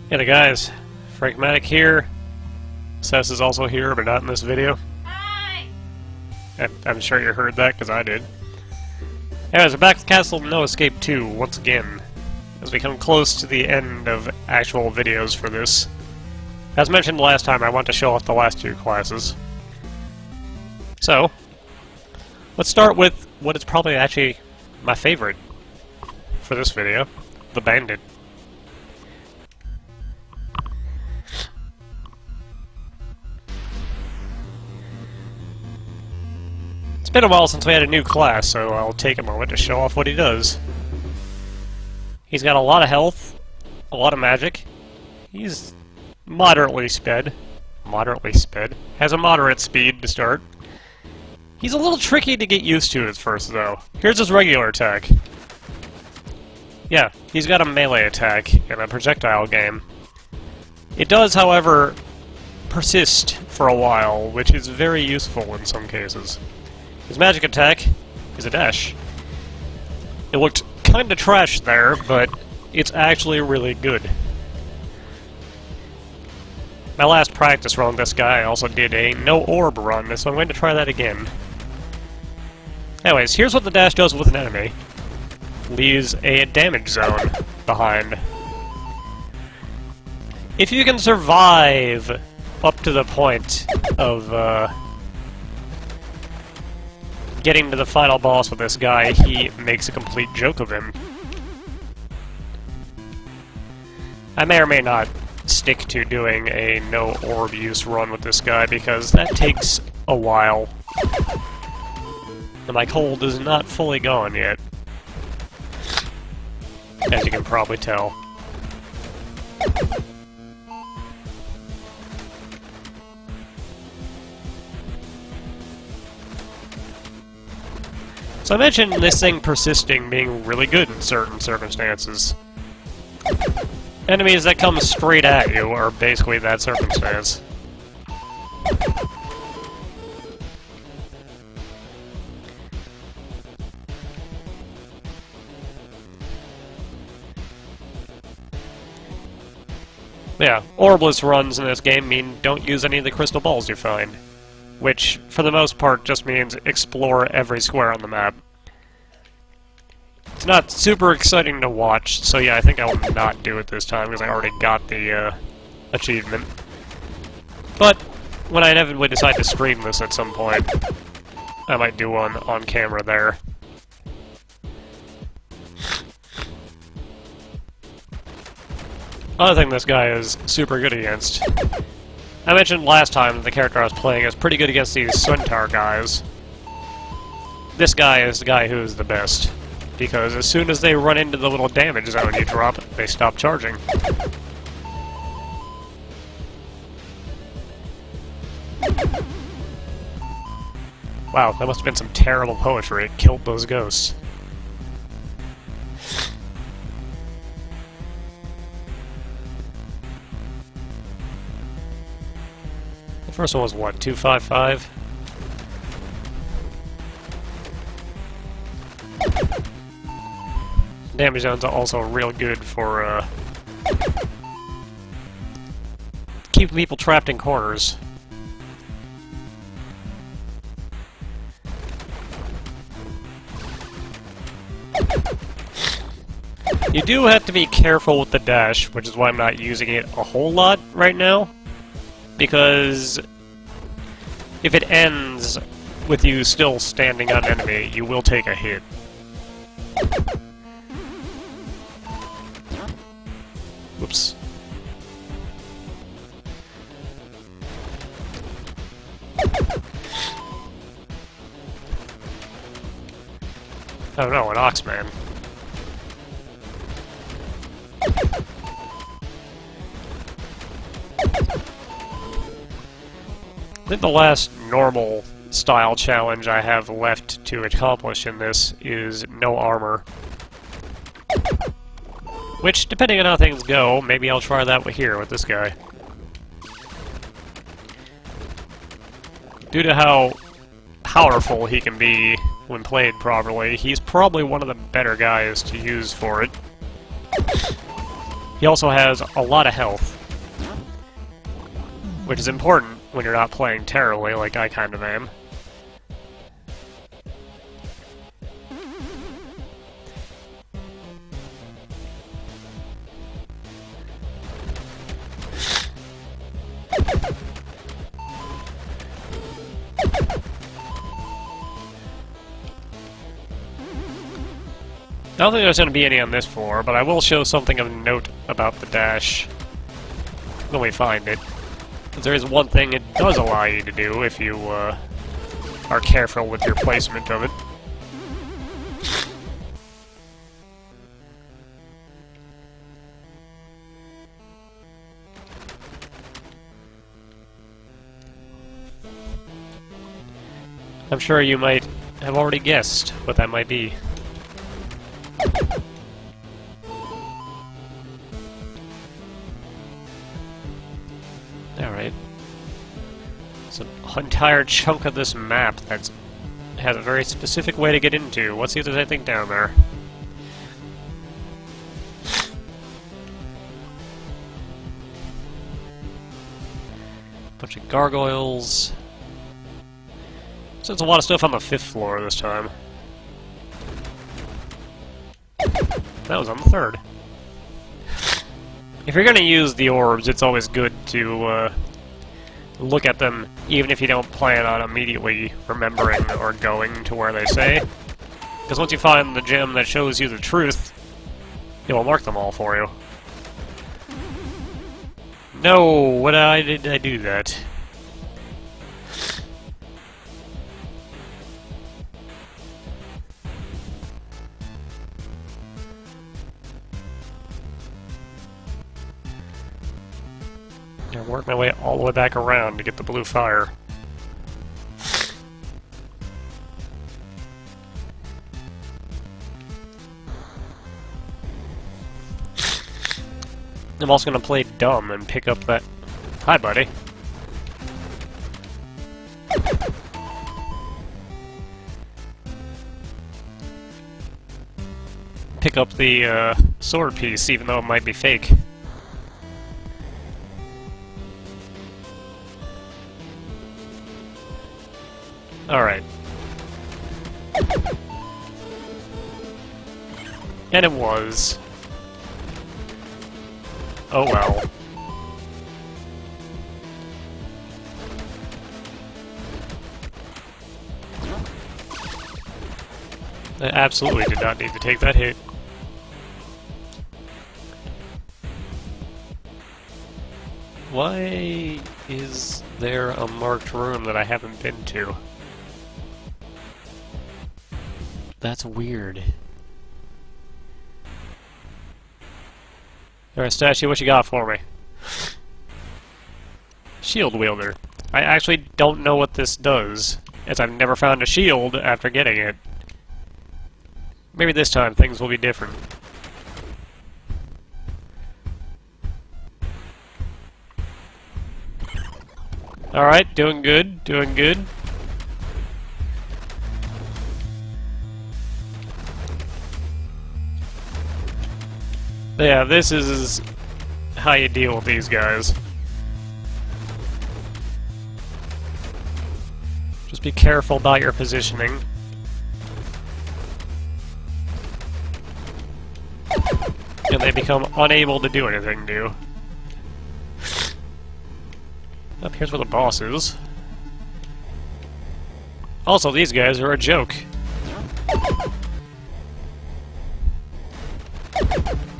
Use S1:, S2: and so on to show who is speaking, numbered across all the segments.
S1: Hey there guys, Frankomatic here. Sess is also here, but not in this video.
S2: Hi!
S1: I'm sure you heard that, because I did. Anyways, we're back to Castle No Escape 2, once again, as we come close to the end of actual videos for this. As mentioned last time, I want to show off the last two classes. So, let's start with what is probably actually my favorite for this video, the Bandit. It's been a while since we had a new class, so I'll take a moment to show off what he does. He's got a lot of health, a lot of magic. He's moderately sped. Has a moderate speed to start. He's a little tricky to get used to at first, though. Here's his regular attack. Yeah, he's got a melee attack in a projectile game. It does, however, persist for a while, which is very useful in some cases. His magic attack is a dash. It looked kinda trash there, but it's actually really good. My last practice run with this guy, I also did a no orb run, so I'm going to try that again. Anyways, here's what the dash does with an enemy. Leaves a damage zone behind. If you can survive up to the point of, getting to the final boss with this guy, he makes a complete joke of him. I may or may not stick to doing a no orb use run with this guy because that takes a while. And my cold is not fully gone yet, as you can probably tell. So I mentioned this thing persisting being really good in certain circumstances. Enemies that come straight at you are basically that circumstance. Yeah, orbless runs in this game mean don't use any of the crystal balls you find, which, for the most part, just means explore every square on the map. It's not super exciting to watch, so yeah, I think I will not do it this time, because I already got the, achievement. But, when I inevitably decide to stream this at some point, I might do one on camera there. Another thing this guy is super good against. I mentioned last time that the character I was playing is pretty good against these Centaur guys. This guy is the guy who is the best, because as soon as they run into the little damage zone you drop, they stop charging. Wow, that must have been some terrible poetry. It killed those ghosts. The first one was what, 255? Damage zones are also real good for, keeping people trapped in corners. You do have to be careful with the dash, which is why I'm not using it a whole lot right now. Because if it ends with you still standing on an enemy, you will take a hit. Whoops. Oh no, an Oxman. I think the last normal style challenge I have left to accomplish in this is no armor. Which, depending on how things go, maybe I'll try that here with this guy. Due to how powerful he can be when played properly, he's probably one of the better guys to use for it. He also has a lot of health, which is important when you're not playing terribly like I kind of am. I don't think there's going to be any on this floor, but I will show something of note about the dash when we find it. There is one thing it does allow you to do if you are careful with your placement of it. I'm sure you might have already guessed what that might be. Alright. It's an entire chunk of this map that has a very specific way to get into. Let's see if there's anything down there. Bunch of gargoyles. So there's a lot of stuff on the 5th floor this time. That was on the 3rd. If you're gonna use the orbs, it's always good to look at them, even if you don't plan on immediately remembering or going to where they say. Because once you find the gem that shows you the truth, it will mark them all for you. No, did I do that? I work my way all the way back around to get the blue fire. I'm also gonna play dumb and pick up that... Hi, buddy. Pick up the sword piece, even though it might be fake. Alright. And it was. Oh well. I absolutely did not need to take that hit. Why is there a marked room that I haven't been to? That's weird. Alright, Statue, what you got for me? Shield wielder. I actually don't know what this does, as I've never found a shield after getting it. Maybe this time things will be different. Alright, doing good, doing good. Yeah, this is how you deal with these guys. Just be careful about your positioning. And they become unable to do anything new. Up here's where the boss is. Also, these guys are a joke.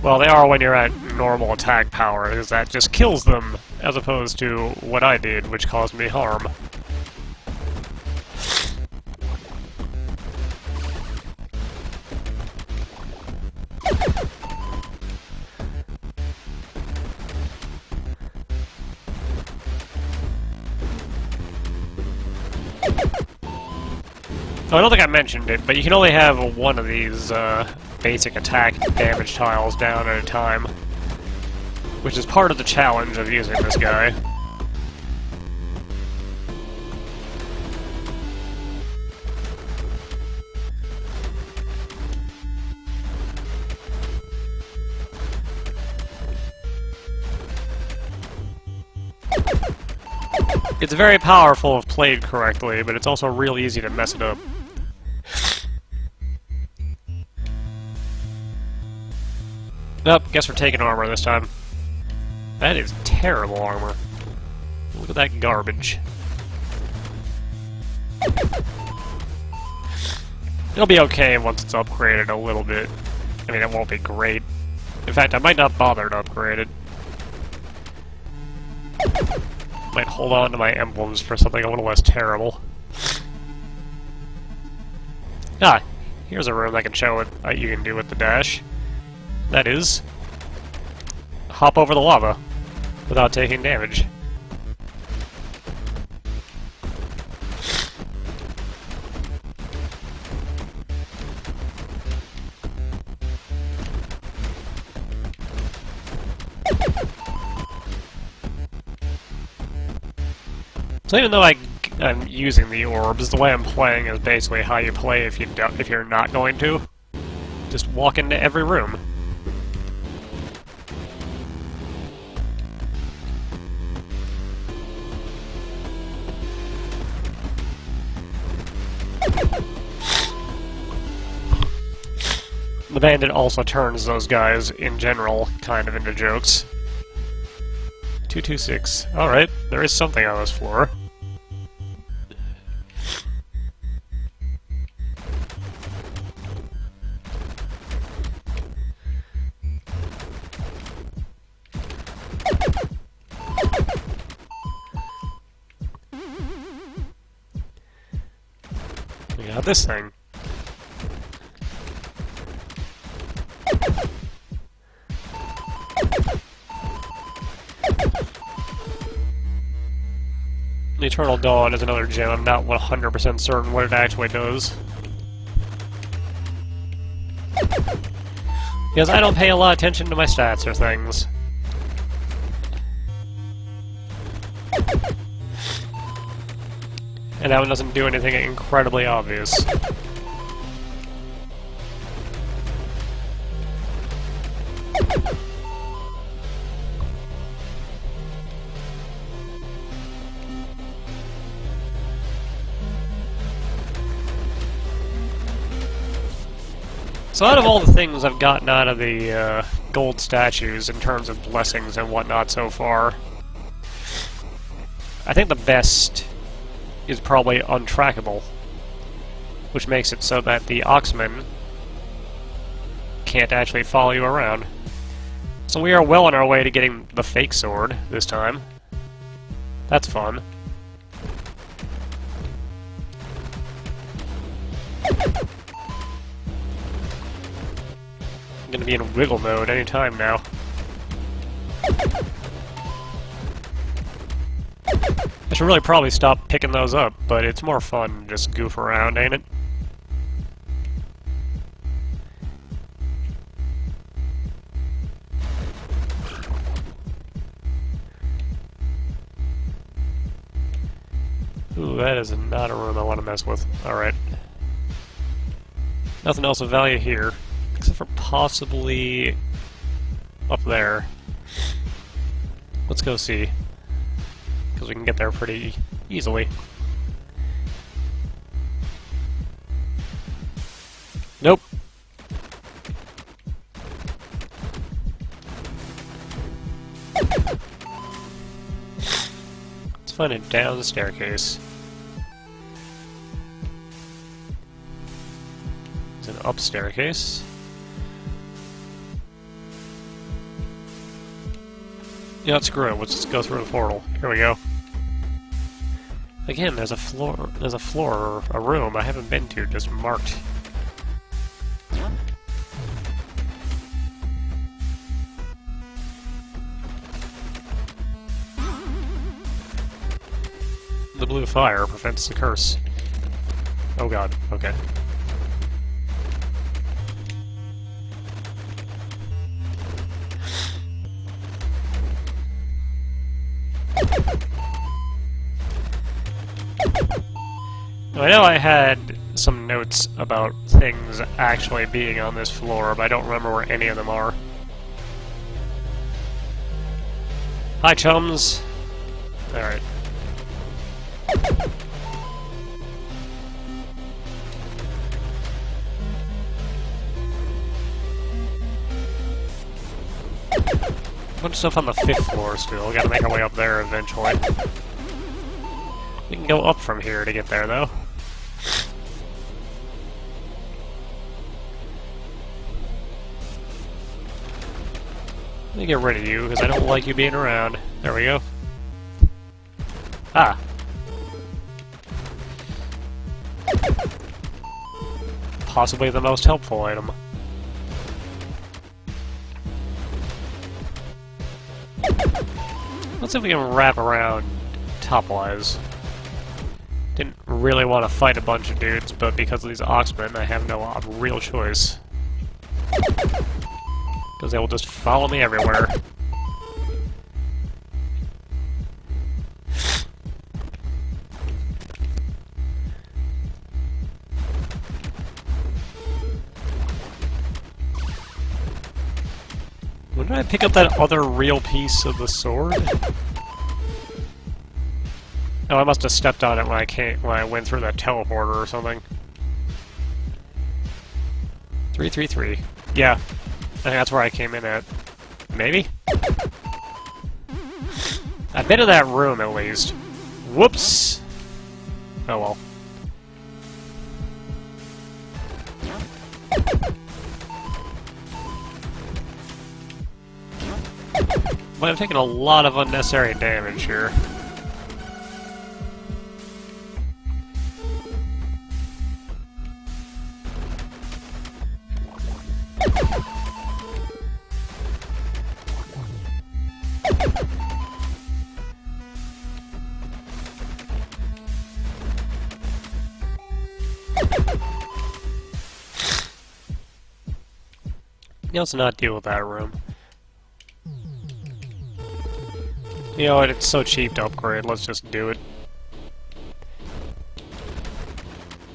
S1: Well, they are when you're at normal attack power, because that just kills them, as opposed to what I did, which caused me harm. Oh, I don't think I mentioned it, but you can only have one of these basic attack damage tiles down at a time, which is part of the challenge of using this guy. It's very powerful if played correctly, but it's also real easy to mess it up. Nope, guess we're taking armor this time. That is terrible armor. Look at that garbage. It'll be okay once it's upgraded a little bit. I mean, it won't be great. In fact, I might not bother to upgrade it. Might hold on to my emblems for something a little less terrible. Ah, here's a room I can show what you can do with the dash. That is, hop over the lava without taking damage. So even though I'm using the orbs, the way I'm playing is basically how you play if you're not going to. Just walk into every room. The bandit also turns those guys, in general, kind of into jokes. 226. Alright, there is something on this floor. We got this thing. The Eternal Dawn is another gem. I'm not 100% certain what it actually does. Because I don't pay a lot of attention to my stats or things. And that one doesn't do anything incredibly obvious. So out of all the things I've gotten out of the gold statues in terms of blessings and whatnot so far, I think the best is probably untrackable, which makes it so that the Oxmen can't actually follow you around. So we are well on our way to getting the fake sword this time. That's fun. I'm gonna be in wiggle mode any time now. I should really probably stop picking those up, but it's more fun to just goof around, ain't it? Ooh, that is not a room I want to mess with. Alright. Nothing else of value here, except for possibly up there. Let's go see, because we can get there pretty easily. Nope. Let's find it down the staircase. It's an up staircase. Yeah, screw it. Let's just go through the portal. Here we go. Again, there's a floor, a room I haven't been to, just marked. The blue fire prevents the curse. Oh god, okay. I know I had some notes about things actually being on this floor, but I don't remember where any of them are. Hi, chums! Alright. Bunch of stuff on the 5th floor still. Gotta make our way up there eventually. We can go up from here to get there, though. Let me get rid of you, because I don't like you being around. There we go. Ah. Possibly the most helpful item. Let's see if we can wrap around top-wise. Didn't really want to fight a bunch of dudes, but because of these Oxmen, I have no real choice. Because they will just follow me everywhere. When did I pick up that other real piece of the sword? Oh, I must have stepped on it when I went through that teleporter or something. 333. Yeah. I think that's where I came in at. Maybe? I've been in that room, at least. Whoops! Oh well. But I'm taking a lot of unnecessary damage here. Let's not deal with that room. You know what, it's so cheap to upgrade, let's just do it.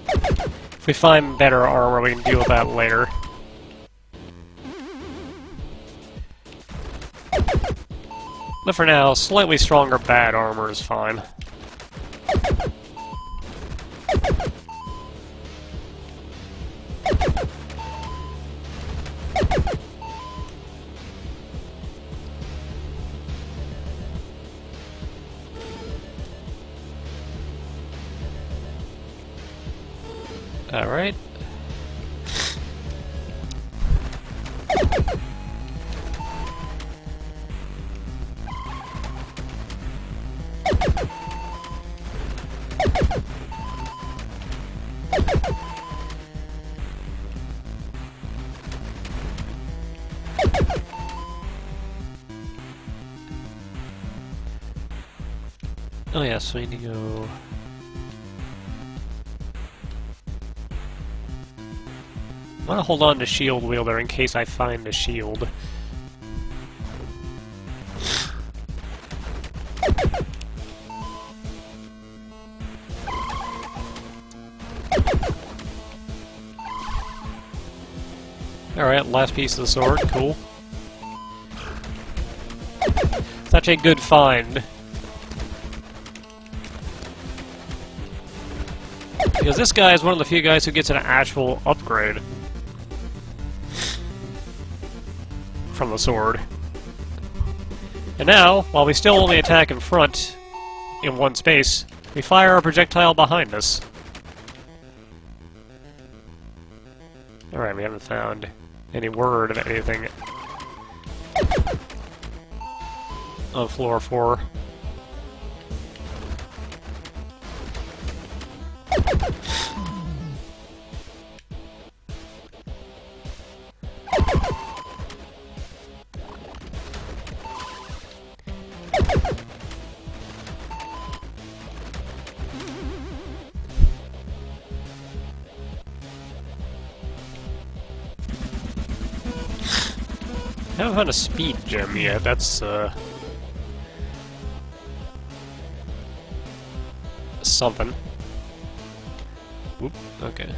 S1: If we find better armor, we can deal with that later. But for now, slightly stronger bad armor is fine. Alright. Oh yeah, so we need to go... I want to hold on to Shield Wielder in case I find the shield. Alright, last piece of the sword, cool. Such a good find. Because this guy is one of the few guys who gets an actual upgrade from the sword. And now, while we still only attack in front, in one space, we fire a projectile behind us. Alright, we haven't found any word of anything on floor 4. I haven't found a speed gem yet, that's, something. Oop, okay.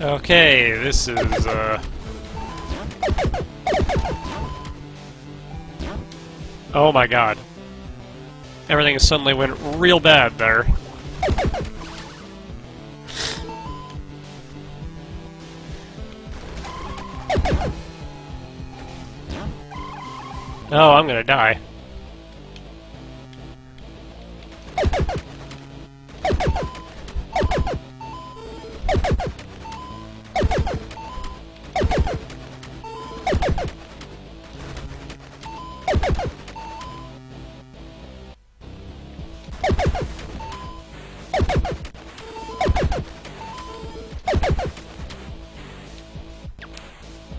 S1: Okay, this is, oh my god. Everything suddenly went real bad there. Oh, I'm gonna die.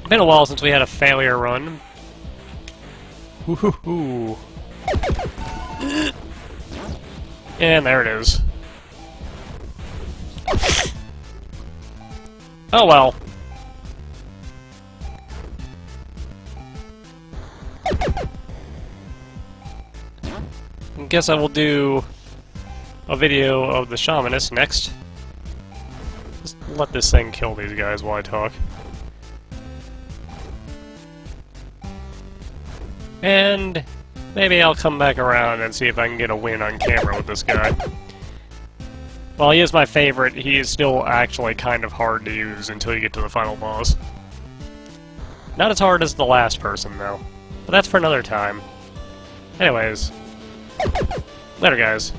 S1: Been a while since we had a failure run. Woohoo! And there it is. Oh well. Guess I will do a video of the shamanist next. Just let this thing kill these guys while I talk. And maybe I'll come back around and see if I can get a win on camera with this guy. While he is my favorite, he is still actually kind of hard to use until you get to the final boss. Not as hard as the last person, though. But that's for another time. Anyways, later guys.